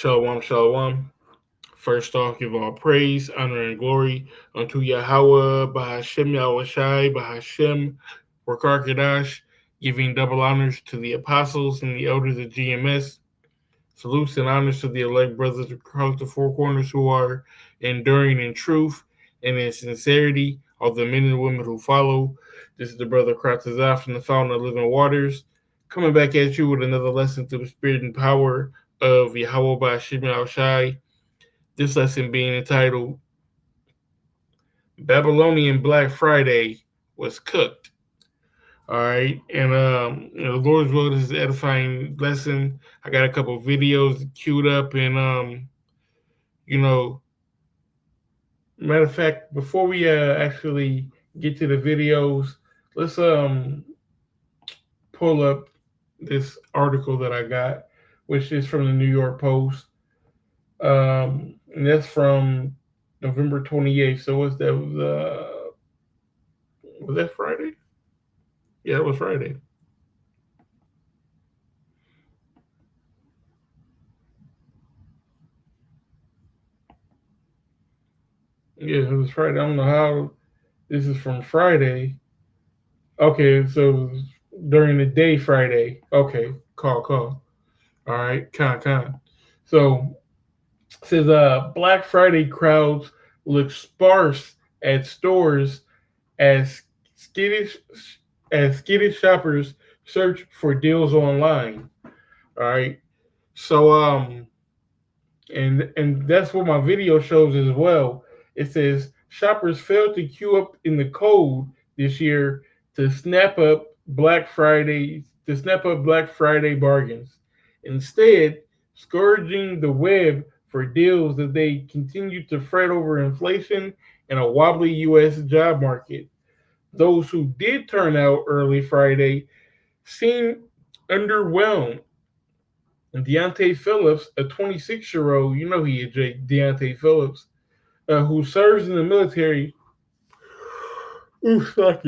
Shalom, shalom. First off, give all praise, honor, and glory unto Yahweh, Bahashem Yahushai, Bahashem Rakar, giving double honors to the apostles and the elders of GMS. Salutes and honors to the elect brothers across the four corners who are enduring in truth and in sincerity, all the men and women who follow. This is the brother Kratazah from the Fountain of Living Waters, coming back at you with another lesson through the spirit and power of Yahweh Bahashem Yahushai. This lesson being entitled Babylonian Black Friday was cooked. All right, and the Lord's will is an edifying lesson. I got a couple of videos queued up, and matter of fact, before we actually get to the videos, let's pull up this article that I got, which is from the New York Post, and that's from November 28th. So was that Friday? Yeah, it was Friday. Yeah, it was Friday. I don't know how this is from Friday. Okay, so during the day Friday. Okay, call. All right, con. So it says Black Friday crowds look sparse at stores as skittish shoppers search for deals online. All right. So and that's what my video shows as well. It says shoppers failed to queue up in the cold this year to snap up Black Friday bargains. Instead, scourging the web for deals that they continue to fret over inflation and a wobbly U.S. job market. Those who did turn out early Friday seemed underwhelmed. And Deontay Phillips, a 26-year-old, you know he is Deontay Phillips, who serves in the military. Slack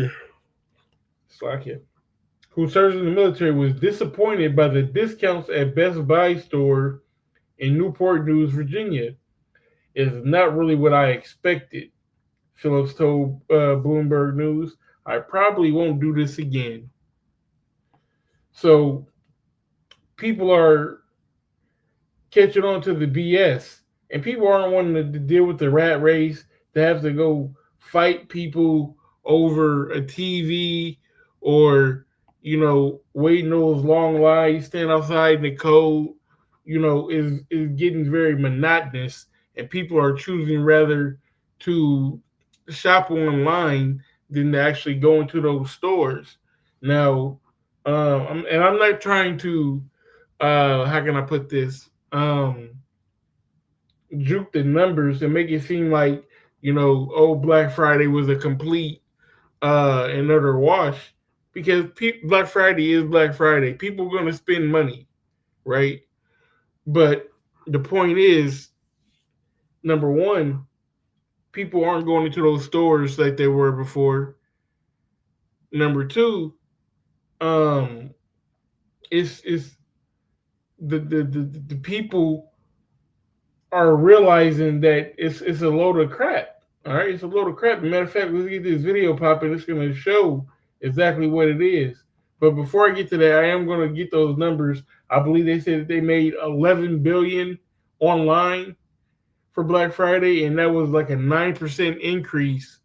it. Who serves in the military was disappointed by the discounts at Best Buy store in Newport News, Virginia. It's not really what I expected, Phillips told Bloomberg News. I probably won't do this again. So people are catching on to the BS, and people aren't wanting to deal with the rat race to have to go fight people over a TV or waiting those long lines, stand outside in the cold. Is getting very monotonous, and people are choosing rather to shop online than to actually go into those stores. Now, I'm not trying to how can I put this? Juke the numbers and make it seem like Black Friday was a complete and utter wash, because Black Friday is Black Friday. People are going to spend money, right? But the point is, number one, people aren't going into those stores like they were before. Number two, it's the people are realizing that it's a load of crap. All right, it's a load of crap. As a matter of fact, let's get this video popping. It's going to show exactly what it is. But before I get to that, I am going to get those numbers. I believe they said that they made $11 billion online for Black Friday, and that was like a 9% increase.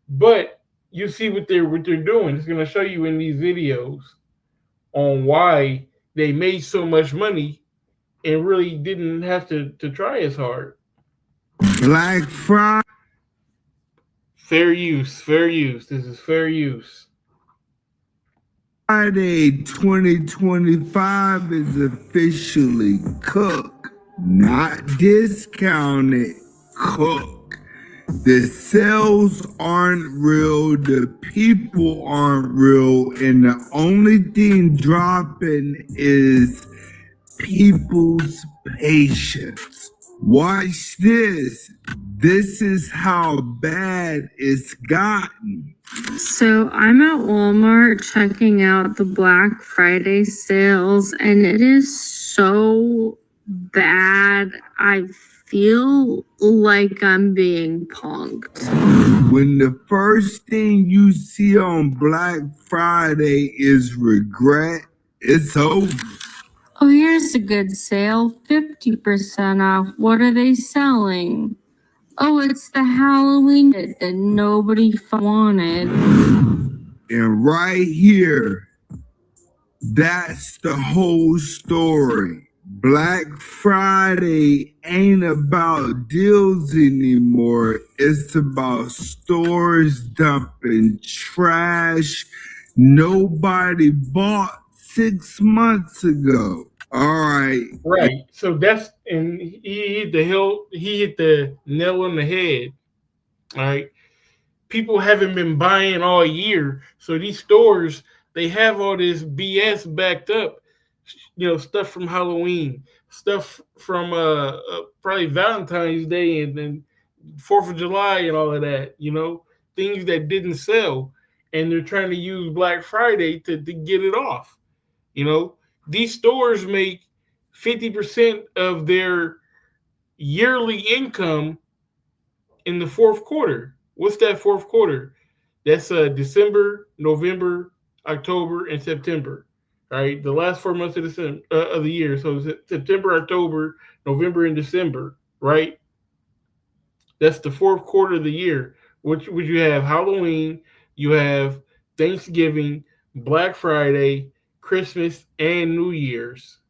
But you see what they're doing. It's going to show you in these videos on why they made so much money and really didn't have to try as hard. Black Friday. Fair use. This is fair use. Friday 2025 is officially cooked, not discounted, cooked. The sales aren't real, the people aren't real, and the only thing dropping is people's patience. Watch this. This is how bad it's gotten. So I'm at Walmart checking out the Black Friday sales, and it is so bad. I feel like I'm being punked. When the first thing you see on Black Friday is regret, it's over. Oh, here's a good sale, 50% off. What are they selling? Oh, it's the Halloween that nobody wanted. And right here, that's the whole story. Black Friday ain't about deals anymore. It's about stores dumping trash nobody bought 6 months ago. All right. Right. So that's and he hit the nail on the head. All right. People haven't been buying all year, so these stores they have all this BS backed up. Stuff from Halloween, stuff from probably Valentine's Day and then Fourth of July and all of that. Things that didn't sell, and they're trying to use Black Friday to get it off. You know, these stores make 50% of their yearly income in the fourth quarter. What's that fourth quarter? That's December, November, October, and September. Right, the last 4 months of the year. So September, October, November, and December. Right, that's the fourth quarter of the year. Which would you have Halloween, you have Thanksgiving, Black Friday, Christmas, and New Year's.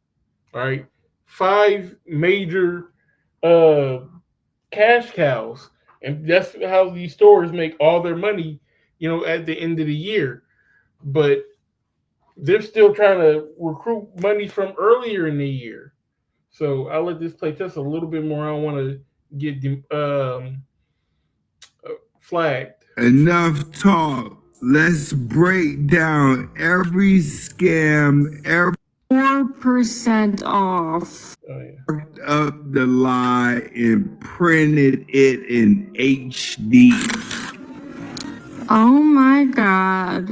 All right, five major uh, cash cows, and that's how these stores make all their money. At the end of the year, but they're still trying to recruit money from earlier in the year. So I'll let this play just a little bit more. I don't want to get flagged. Enough talk. Let's break down every scam, every 4% off. Oh, yeah. up the lie and printed it in HD. Oh my god.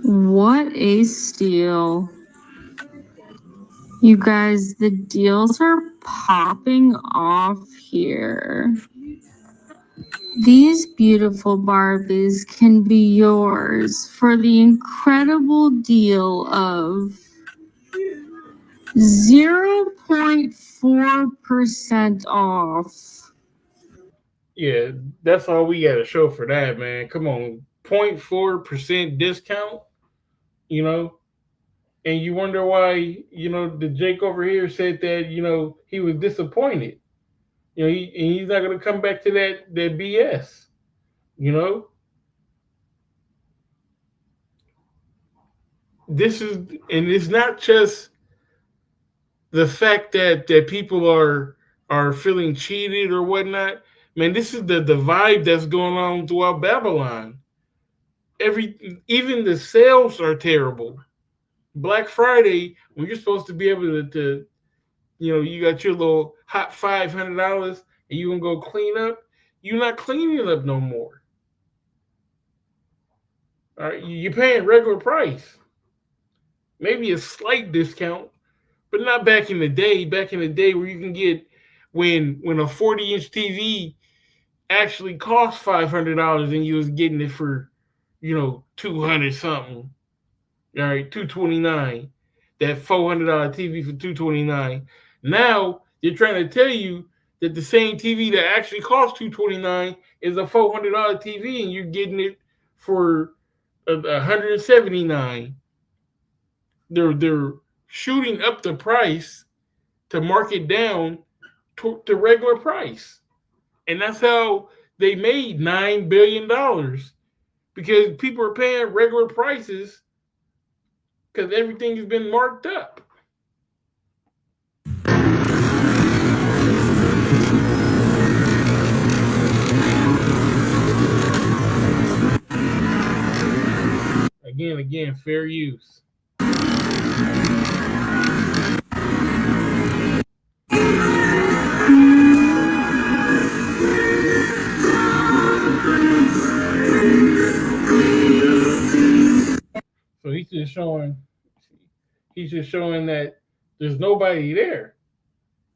What a steal. You guys, the deals are popping off here. These beautiful Barbies can be yours for the incredible deal of 0.4% off. Yeah, that's all we got to show for that, man. Come on, 0.4% discount. You know, and you wonder why. The Jake over here said that he was disappointed. And he's not going to come back to that BS. You know, this is, and it's not just the fact that people are feeling cheated or whatnot. Man, this is the vibe that's going on throughout Babylon. Even the sales are terrible. Black Friday, when you're supposed to be able to you got your little hot $500 and you gonna go clean up, you're not cleaning up no more. All right, you're paying regular price, maybe a slight discount, but not back in the day. Back in the day where you can get when a 40-inch TV actually cost $500 and you was getting it for 200 something. All right, 229. That $400 TV for 229. Now they're trying to tell you that the same TV that actually costs 229 is a $400 TV, and you're getting it for 179. They're shooting up the price to mark it down to regular price, and that's how they made $9 billion because people are paying regular prices because everything has been marked up. Again, fair use. So he's just showing that there's nobody there.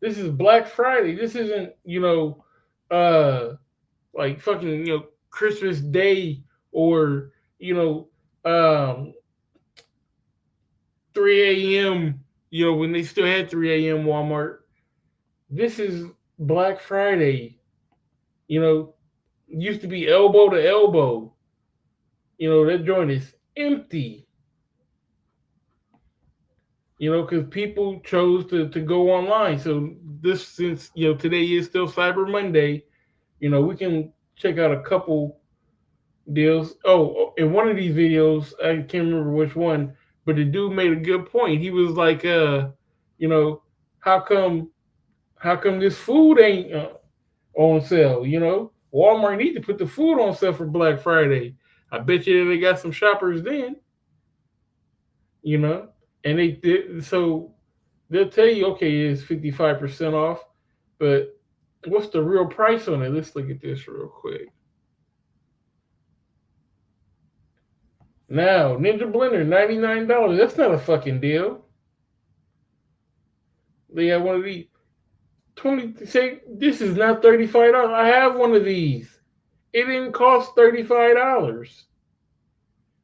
This is Black Friday. This isn't, uh like fucking, Christmas Day, or, you know, 3 a.m., when they still had 3 a.m. Walmart. This is Black Friday. You know, used to be elbow to elbow. That joint is empty. Because people chose to go online. So this, since today is still Cyber Monday, we can check out a couple deals. Oh, in one of these videos, I can't remember which one, but the dude made a good point. He was like, you know, how come this food ain't on sale? Walmart need to put the food on sale for Black Friday. I bet you they got some shoppers then. You know, and they did so. They'll tell you, okay, it's 55% off, but what's the real price on it? Let's look at this real quick. Now, Ninja Blender, $99. That's not a fucking deal. They have one of these. 20, say, this is not $35. I have one of these. It didn't cost $35.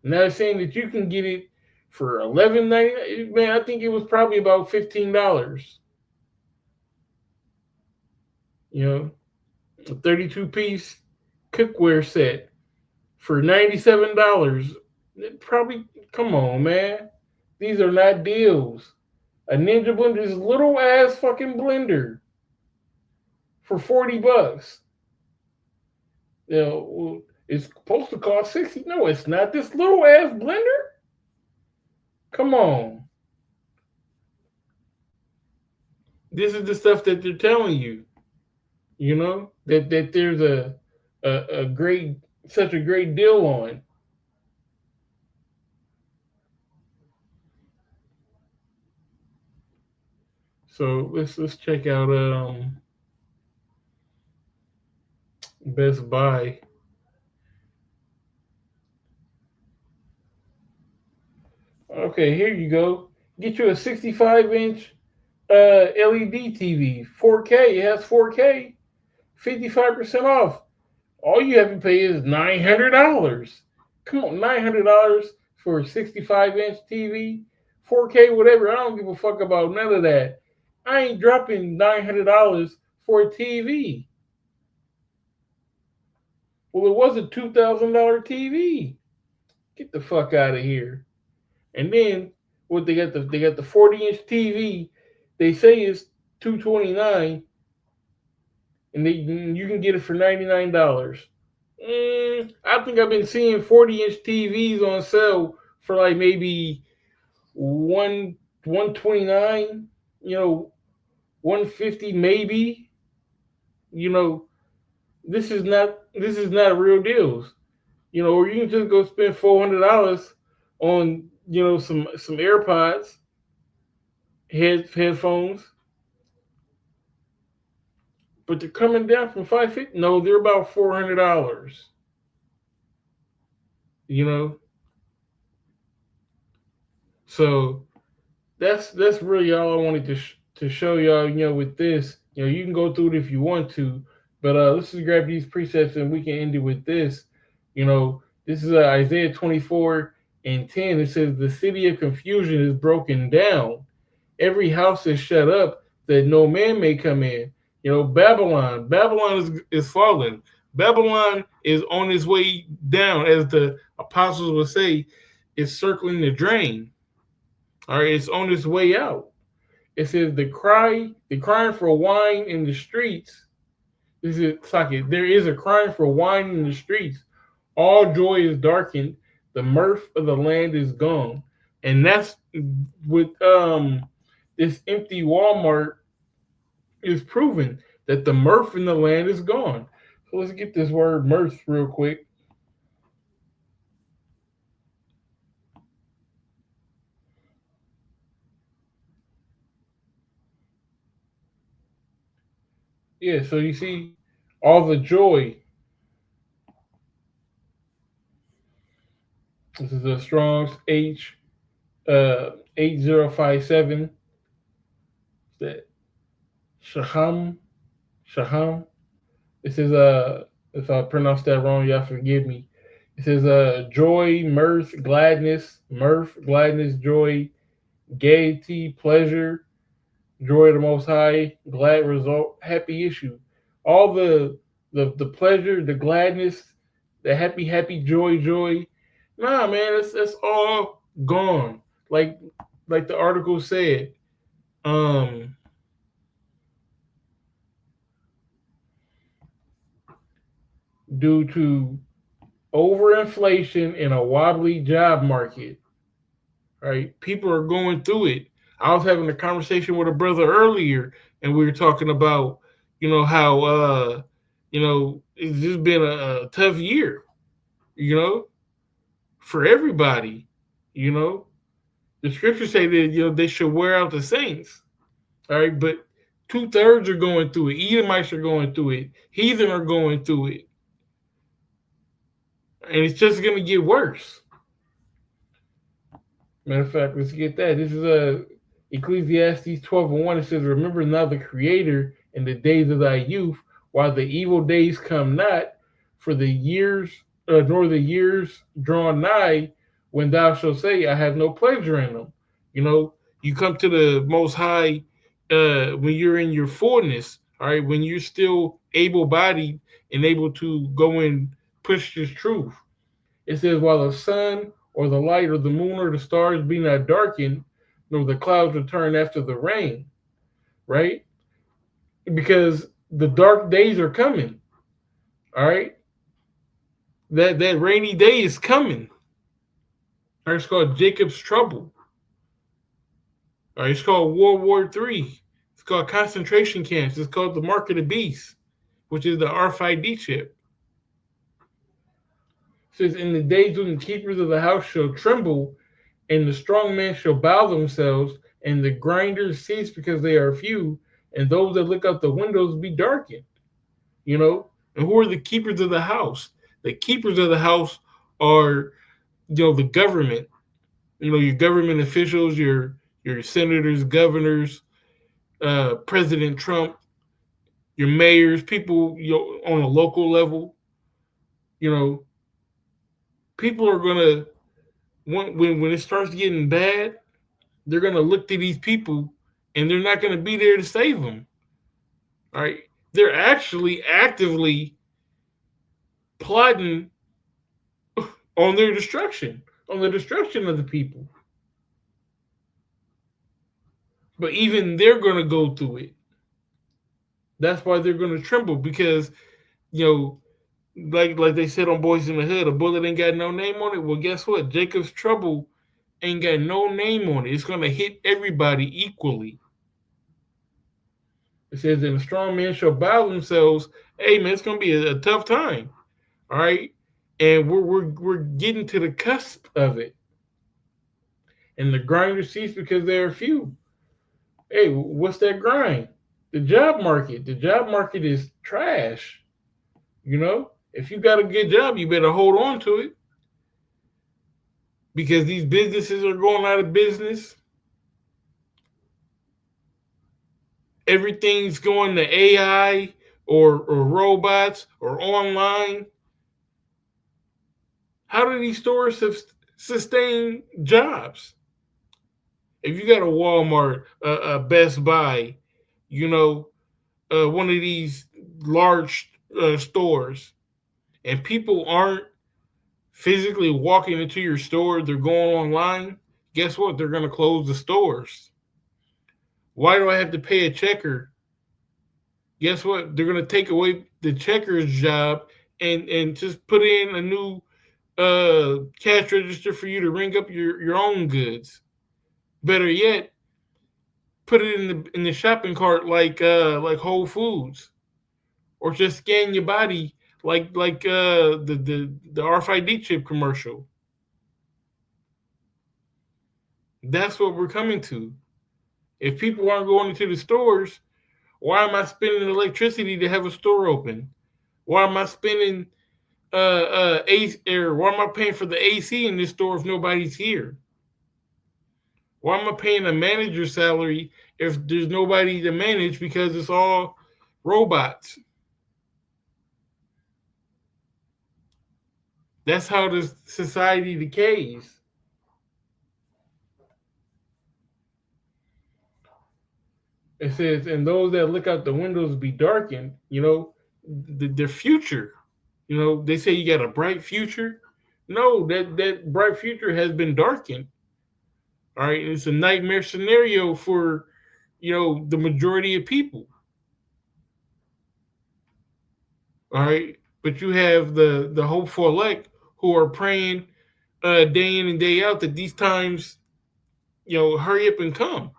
Now they're saying that you can get it for $11.99. Man, I think it was probably about $15. You know, a 32-piece cookware set for $97. Probably, come on, man. These are not deals. A Ninja Blender is a little ass fucking blender for $40. It's supposed to cost 60. No, it's not. This little ass blender. Come on. This is the stuff that they're telling you. That there's a great, such a great deal on. So let's check out Best Buy. Okay, here you go. Get you a 65-inch LED TV, 4K. It has 4K, 55% off. All you have to pay is $900. Come on, $900 for a 65-inch TV, 4K, whatever. I don't give a fuck about none of that. I ain't dropping $900 for a TV. Well, it was a $2,000 TV. Get the fuck out of here. And then what they got the 40-inch TV. They say it's 229, and you can get it for $99. I think I've been seeing 40-inch TVs on sale for like maybe 129, 150 maybe. You know, this is not real deals. Or you can just go spend $400 on some AirPods, headphones, but they're coming down from 550. No, they're about $400. You know, so that's really all I wanted to show y'all. With this, you can go through it if you want to, but let's just grab these presets and we can end it with this. This is Isaiah 24:10. It says the city of confusion is broken down. Every house is shut up that no man may come in. Babylon is fallen. Babylon is on its way down, as the apostles would say. It's circling the drain. All right, it's on its way out. It says the crying for wine in the streets. This is like there is a crying for wine in the streets. All joy is darkened. The mirth of the land is gone. And that's with this empty Walmart is proven that the mirth in the land is gone. So let's get this word mirth real quick. Yeah, so you see all the joy. This is a Strong's 8057. That Shaham, Shaham. It says, if I pronounce that wrong, y'all forgive me. It says, joy, mirth, gladness, joy, gaiety, pleasure, joy of the Most High, glad result, happy issue. All the pleasure, the gladness, the happy joy. Nah, man, that's all gone. Like the article said, um, due to overinflation in a wobbly job market, right? People are going through it. I was having a conversation with a brother earlier, and we were talking about, how, it's just been a tough year, you know, for everybody. You know, the scriptures say that they should wear out the saints, all right, but 2/3 are going through it. Edomites are going through it. Heathen are going through it, and it's just going to get worse. Matter of fact, let's get that. This is Ecclesiastes 12:1. It says, "Remember now the Creator in the days of thy youth, while the evil days come not, for the years, nor the years drawn nigh, when thou shalt say, I have no pleasure in them." You know, you come to the Most High when you're in your fullness, all right, when you're still able bodied and able to go and push this truth. It says, while the sun or the light or the moon or the stars be not darkened, nor the clouds return after the rain, right? Because the dark days are coming, all right? That rainy day is coming. All right, it's called Jacob's trouble. All right, it's called World War III. It's called concentration camps. It's called the Mark of the Beast, which is the RFID chip. It says, in the days when the keepers of the house shall tremble, and the strong men shall bow themselves, and the grinders cease because they are few, and those that look out the windows be darkened. You know, and who are the keepers of the house? The keepers of the house are, the government. Your government officials, your senators, governors, President Trump, your mayors, people on a local level. You know, people are gonna when it starts getting bad, they're gonna look to these people, and they're not gonna be there to save them. All right, they're actually actively plotting on their destruction, on the destruction of the people. But even they're gonna go through it. That's why they're gonna tremble because you know, like they said on Boys in the Hood, a bullet ain't got no name on it. Well, guess what? Jacob's trouble ain't got no name on it. It's gonna hit everybody equally. It says, "And the strong men shall bow themselves." Hey man, it's gonna be a tough time. All right, and we're getting to the cusp of it, and the grinders cease because there are few. Hey, what's that grind? The job market. The job market is trash. If you got a good job, you better hold on to it because these businesses are going out of business. Everything's going to AI or robots or online. How do these stores sustain jobs? If you got a Walmart, a Best Buy, you know, one of these large stores, and people aren't physically walking into your store, they're going online, guess what? They're going to close the stores. Why do I have to pay a checker? Guess what? They're going to take away the checker's job and just put in a new cash register for you to ring up your own goods. Better yet, put it in the shopping cart like Whole Foods, or just scan your body like the RFID chip commercial. That's what we're coming to. If people aren't going into the stores, why am I spending electricity to have a store open? Why am I spending AC, or why am I paying for the AC in this store if nobody's here? Why am I paying a manager salary if there's nobody to manage because it's all robots? That's how the society decays. It says, and those that look out the windows be darkened, their future. They say you got a bright future. No, that bright future has been darkened. All right. It's a nightmare scenario for, the majority of people. All right. But you have the hopeful elect who are praying day in and day out that these times, hurry up and come.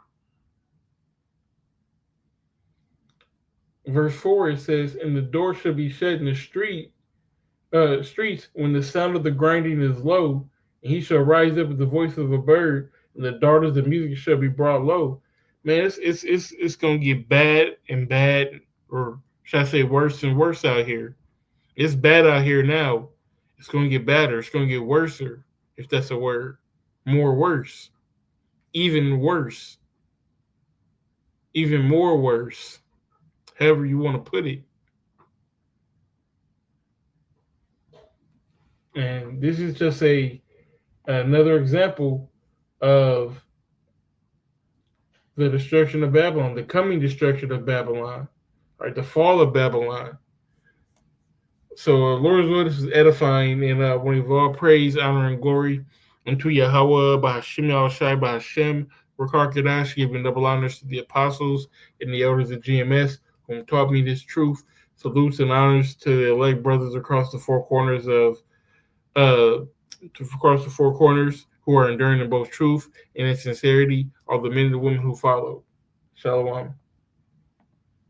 Verse 4, it says, and the door shall be shut in the streets when the sound of the grinding is low, and he shall rise up with the voice of a bird, and the daughters of music shall be brought low. Man, it's gonna get bad and bad, or should I say worse and worse out here. It's bad out here now. It's gonna get badder. It's gonna get worser, if that's a word. More worse. Even worse. Even more worse. However you want to put it. And this is just another example of the destruction of Babylon, the coming destruction of Babylon, right? The fall of Babylon. So, Lord's word is edifying, and we give all praise, honor, and glory unto Yahweh, Bahashim Yahushai, Bahashem, Rakar Kadash, giving double honors to the apostles and the elders of GMS who taught me this truth. Salutes and honors to the elect brothers across the four corners who are enduring in both truth and in sincerity, all the men and women who follow. Shalom.